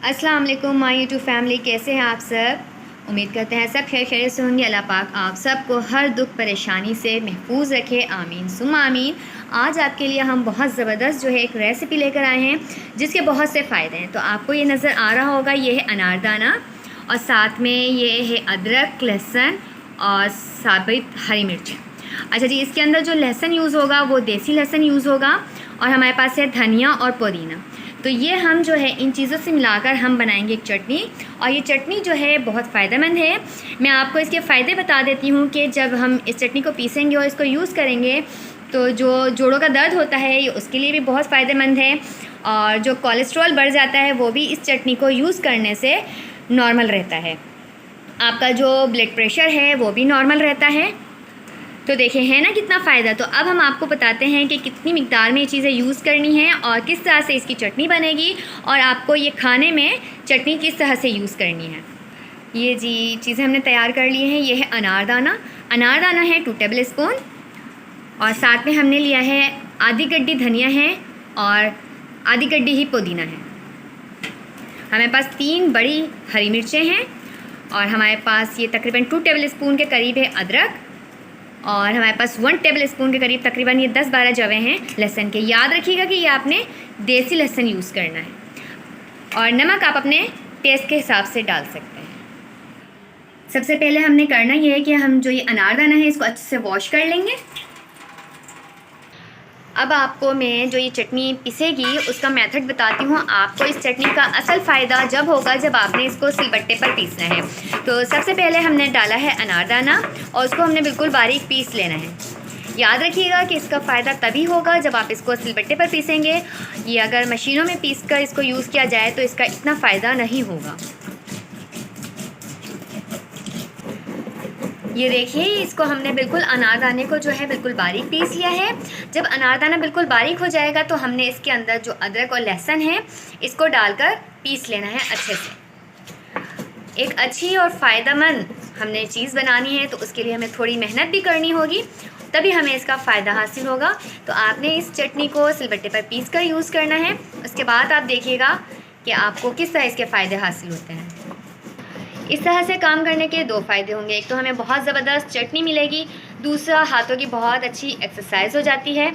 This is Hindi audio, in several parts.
अस्सलाम वालेकुम माय यूट्यूब फैमिली, कैसे हैं आप सब। उम्मीद करते हैं सब खैर खैरियत से होंगे। अल्लाह पाक आप सबको हर दुख परेशानी से महफूज रखे, आमीन सुम आमीन। आज आपके लिए हम बहुत ज़बरदस्त जो है एक रेसिपी लेकर आए हैं जिसके बहुत से फ़ायदे हैं। तो आपको ये नज़र आ रहा होगा, ये है अनारदाना और साथ में ये है अदरक, लहसुन और साबित हरी मिर्च। अच्छा जी, इसके अंदर जो लहसुन यूज़ होगा वो देसी लहसुन यूज़ होगा और हमारे पास है धनिया और पुदीना। तो ये हम जो है इन चीज़ों से मिलाकर हम बनाएंगे एक चटनी, और ये चटनी जो है बहुत फ़ायदेमंद है। मैं आपको इसके फ़ायदे बता देती हूँ कि जब हम इस चटनी को पीसेंगे और इसको यूज़ करेंगे तो जो जोड़ों का दर्द होता है ये उसके लिए भी बहुत फ़ायदेमंद है, और जो कोलेस्ट्रॉल बढ़ जाता है वो भी इस चटनी को यूज़ करने से नॉर्मल रहता है। आपका जो ब्लड प्रेशर है वो भी नॉर्मल रहता है। तो देखिए है ना कितना फ़ायदा। तो अब हम आपको बताते हैं कि कितनी मिकदार में ये चीज़ें यूज़ करनी है और किस तरह से इसकी चटनी बनेगी और आपको ये खाने में चटनी किस तरह से यूज़ करनी है। ये जी चीज़ें हमने तैयार कर ली हैं। ये है अनारदाना, अनारदाना है 2 टेबल स्पून, और साथ में हमने लिया है आधी गड्डी धनिया है और आधी गड्डी ही पुदीना है। हमारे पास 3 बड़ी हरी मिर्चें हैं और हमारे पास ये तकरीबन 2 टेबल स्पून के करीब है अदरक, और हमारे पास 1 टेबल स्पून के करीब तकरीबन ये 10-12 जवे हैं लहसुन के। याद रखिएगा कि ये आपने देसी लहसुन यूज़ करना है, और नमक आप अपने टेस्ट के हिसाब से डाल सकते हैं। सबसे पहले हमने करना ये है कि हम जो ये अनारदाना है इसको अच्छे से वॉश कर लेंगे। अब आपको मैं जो ये चटनी पिसेगी उसका मेथड बताती हूँ। आपको इस चटनी का असल फ़ायदा जब होगा जब आपने इसको सिलबट्टे पर पीसना है। तो सबसे पहले हमने डाला है अनारदाना और उसको हमने बिल्कुल बारीक पीस लेना है। याद रखिएगा कि इसका फ़ायदा तभी होगा जब आप इसको सिलबट्टे पर पीसेंगे। ये अगर मशीनों में पीस कर इसको यूज़ किया जाए तो इसका इतना फ़ायदा नहीं होगा। ये देखिए, इसको हमने बिल्कुल अनारदाने को जो है बिल्कुल बारीक पीस लिया है। जब अनारदाना बिल्कुल बारीक हो जाएगा तो हमने इसके अंदर जो अदरक और लहसुन है इसको डालकर पीस लेना है अच्छे से। एक अच्छी और फ़ायदेमंद हमने चीज़ बनानी है तो उसके लिए हमें थोड़ी मेहनत भी करनी होगी, तभी हमें इसका फ़ायदा हासिल होगा। तो आपने इस चटनी को सिलबट्टे पर पीस कर यूज़ करना है। उसके बाद आप देखिएगा कि आपको किस तरह इसके फ़ायदे हासिल होते हैं। इस तरह से काम करने के 2 फ़ायदे होंगे। एक तो हमें बहुत ज़बरदस्त चटनी मिलेगी, दूसरा हाथों की बहुत अच्छी एक्सरसाइज हो जाती है।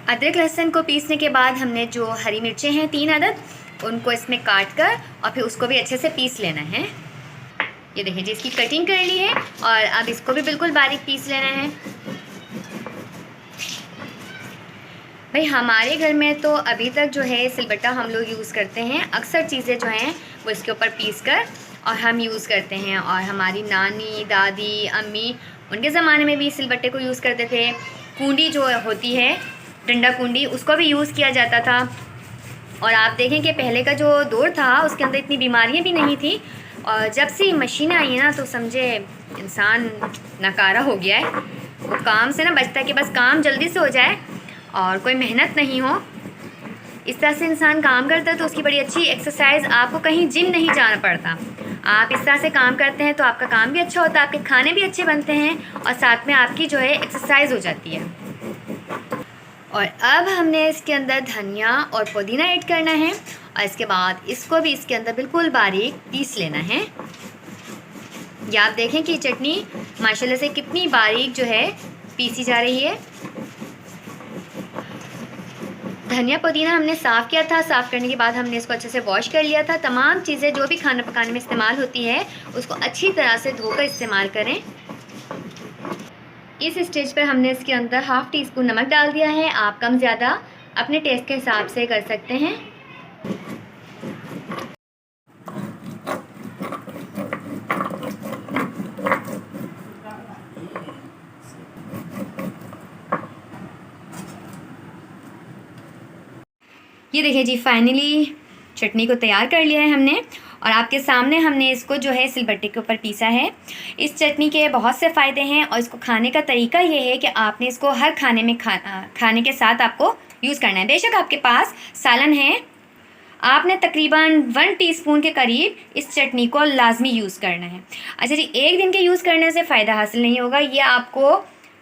अदरक लहसुन को पीसने के बाद हमने जो हरी मिर्चें हैं 3 अदद, उनको इसमें काट कर और फिर उसको भी अच्छे से पीस लेना है। ये देखिए जी, इसकी कटिंग कर ली है और अब इसको भी बिल्कुल बारीक पीस लेना है। भाई हमारे घर में तो अभी तक जो है सिलबट्टा हम लोग यूज़ करते हैं। अक्सर चीज़ें जो हैं वो इसके ऊपर पीस कर और हम यूज़ करते हैं, और हमारी नानी, दादी, अम्मी उनके ज़माने में भी सिलबट्टे को यूज़ करते थे। कूंडी जो होती है, डंडा कूंडी, उसको भी यूज़ किया जाता था। और आप देखें कि पहले का जो दौर था उसके अंदर इतनी बीमारियाँ भी नहीं थी, और जब से मशीनें आई हैं ना तो समझे इंसान नकारा हो गया है। वो काम से ना बचता है कि बस काम जल्दी से हो जाए और कोई मेहनत नहीं हो। इस तरह से इंसान काम करता है तो उसकी बड़ी अच्छी एक्सरसाइज, आपको कहीं जिम नहीं जाना पड़ता। आप इस तरह से काम करते हैं तो आपका काम भी अच्छा होता है, आपके खाने भी अच्छे बनते हैं और साथ में आपकी जो है एक्सरसाइज हो जाती है। और अब हमने इसके अंदर धनिया और पुदीना ऐड करना है और इसके बाद इसको भी इसके अंदर बिल्कुल बारीक पीस लेना है। या आप देखें कि चटनी माशाल्लाह से कितनी बारीक जो है पीसी जा रही है। धनिया पुदीना हमने साफ़ किया था, साफ़ करने के बाद हमने इसको अच्छे से वॉश कर लिया था। तमाम चीज़ें जो भी खाना पकाने में इस्तेमाल होती है उसको अच्छी तरह से धोकर इस्तेमाल करें। इस स्टेज पर हमने इसके अंदर ½ टीस्पून नमक डाल दिया है। आप कम ज़्यादा अपने टेस्ट के हिसाब से कर सकते हैं। ये देखिए जी, फाइनली चटनी को तैयार कर लिया है हमने, और आपके सामने हमने इसको जो है सिलबट्टे के ऊपर पीसा है। इस चटनी के बहुत से फ़ायदे हैं और इसको खाने का तरीका ये है कि आपने इसको हर खाने में खाने के साथ आपको यूज़ करना है। बेशक आपके पास सालन है, आपने तकरीबन 1 टीस्पून के करीब इस चटनी को लाजमी यूज़ करना है। अच्छा जी, एक दिन के यूज़ करने से फ़ायदा हासिल नहीं होगा, ये आपको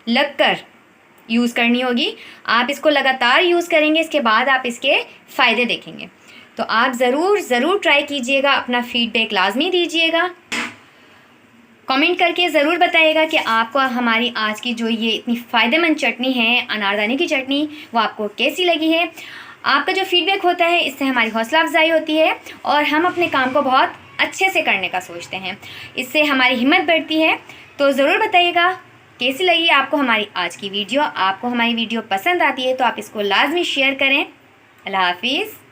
लग कर यूज़ करनी होगी। आप इसको लगातार यूज़ करेंगे, इसके बाद आप इसके फ़ायदे देखेंगे। तो आप ज़रूर ट्राई कीजिएगा, अपना फीडबैक लाजमी दीजिएगा, कमेंट करके ज़रूर बताइएगा कि आपको हमारी आज की जो ये इतनी फ़ायदेमंद चटनी है अनारदाने की चटनी, वो आपको कैसी लगी है। आपका जो फीडबैक होता है इससे हमारी हौसला अफजाई होती है और हम अपने काम को बहुत अच्छे से करने का सोचते हैं, इससे हमारी हिम्मत बढ़ती है। तो ज़रूर बताइएगा कैसी लगी आपको हमारी आज की वीडियो। आपको हमारी वीडियो पसंद आती है तो आप इसको लाजमी शेयर करें। अल्लाह हाफिज़।